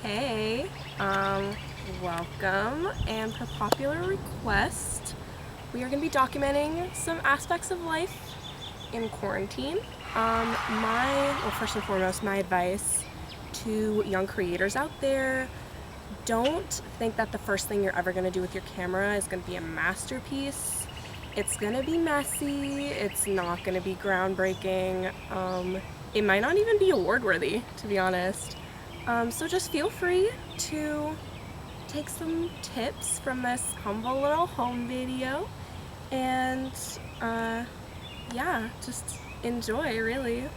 Hey, welcome, and per popular request, we are going to be documenting some aspects of life in quarantine. First and foremost, my advice to young creators out there: don't think that the first thing you're ever going to do with your camera is going to be a masterpiece. It's going to be messy, it's not going to be groundbreaking, it might not even be award-worthy, to be honest. So just feel free to take some tips from this humble little home video and yeah, just enjoy, really.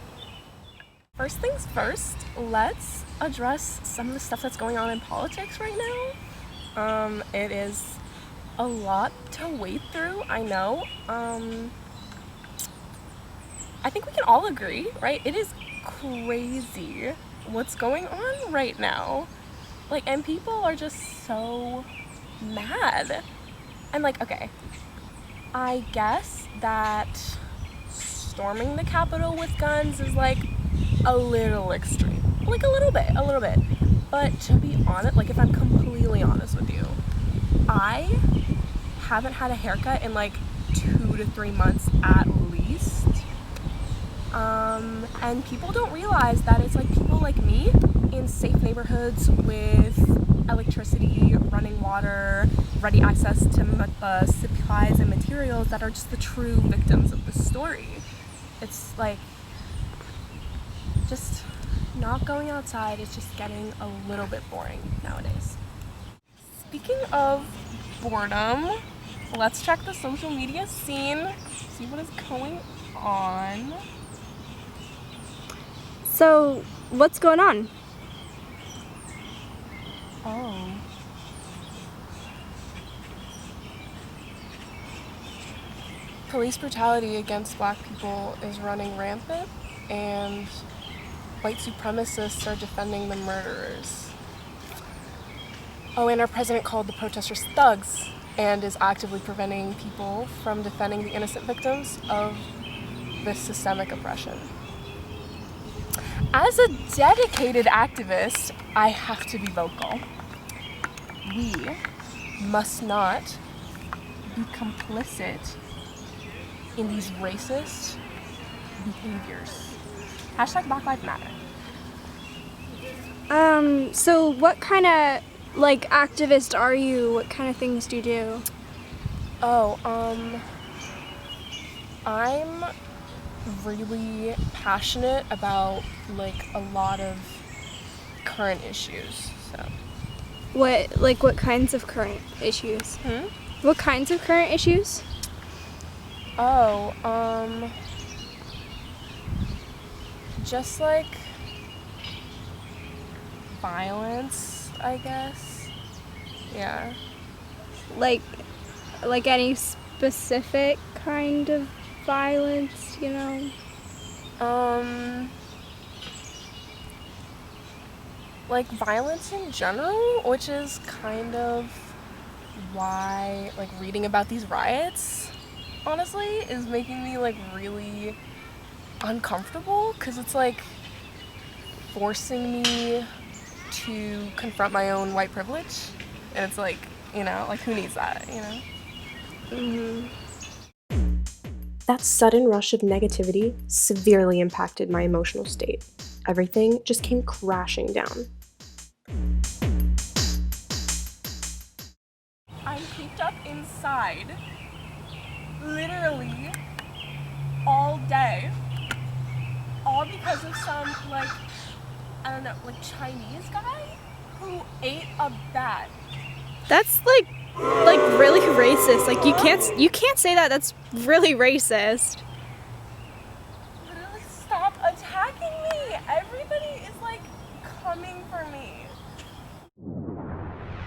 First things first, let's address some of the stuff that's going on in politics right now. It is a lot to wade through, I know. I think we can all agree, right? It is crazy what's going on right now. And people are just so mad. And okay, I guess that storming the Capitol with guns is a little extreme. A little bit. But to be honest, if I'm completely honest with you, I haven't had a haircut in 2 to 3 months at least. And people don't realize that it's people like me in safe neighborhoods with electricity, running water, ready access to supplies and materials that are just the true victims of the story. It's just not going outside is just getting a little bit boring nowadays. Speaking of boredom, let's check the social media scene, see what is going on. So, what's going on? Oh. Police brutality against Black people is running rampant, and white supremacists are defending the murderers. Oh, and our president called the protesters thugs and is actively preventing people from defending the innocent victims of this systemic oppression. As a dedicated activist, I have to be vocal. We must not be complicit in these racist behaviors. Hashtag Black Lives Matter. So what kind of, activist are you? What kind of things do you do? I'm really passionate about, a lot of current issues, so. What kinds of current issues? What kinds of current issues? Just violence, I guess. Yeah. Like any specific kind of violence, you know? Violence in general, which is kind of why, reading about these riots, honestly, is making me, really uncomfortable, because it's, forcing me to confront my own white privilege, and it's, who needs that, That sudden rush of negativity severely impacted my emotional state. Everything just came crashing down. I'm cooped up inside, literally, all day, all because of some, I don't know, Chinese guy who ate a bat. That's really racist. You can't say that. That's really racist. Literally, stop attacking me. Everybody is coming for me.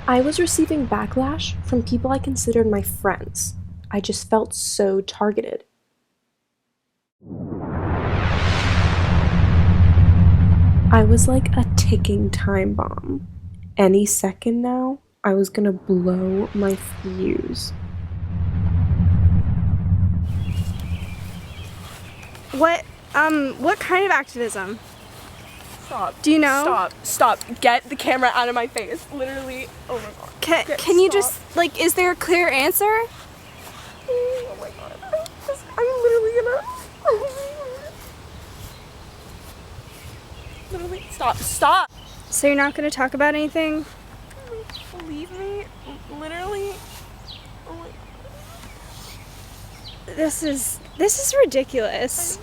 I was receiving backlash from people I considered my friends. I just felt so targeted. I was like a ticking time bomb. Any second now, I was gonna blow my fuse. What kind of activism? Stop. Do you know? Stop. Get the camera out of my face. Literally. Oh my god. Can you just, like, is there a clear answer? Oh my god. I'm literally gonna. Literally. Stop. So you're not going to talk about anything? Leave me. Literally. Oh my god. This is ridiculous.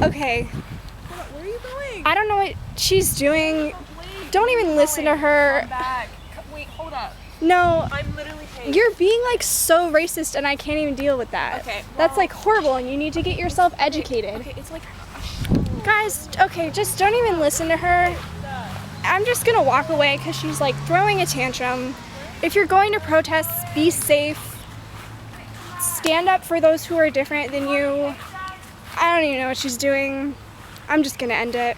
Okay. Where are you going? I don't know what she's doing. Wait, Don't even listen to her. Come back. Wait, hold up. No, I'm literally paying. you're being like so racist and I can't even deal with that. Okay, That's well- like horrible and you need to get yourself educated. Okay, it's like. Guys, okay, just don't even listen to her. I'm just gonna walk away because she's like throwing a tantrum. If you're going to protests, be safe. Stand up for those who are different than you. I don't even know what she's doing. I'm just gonna end it.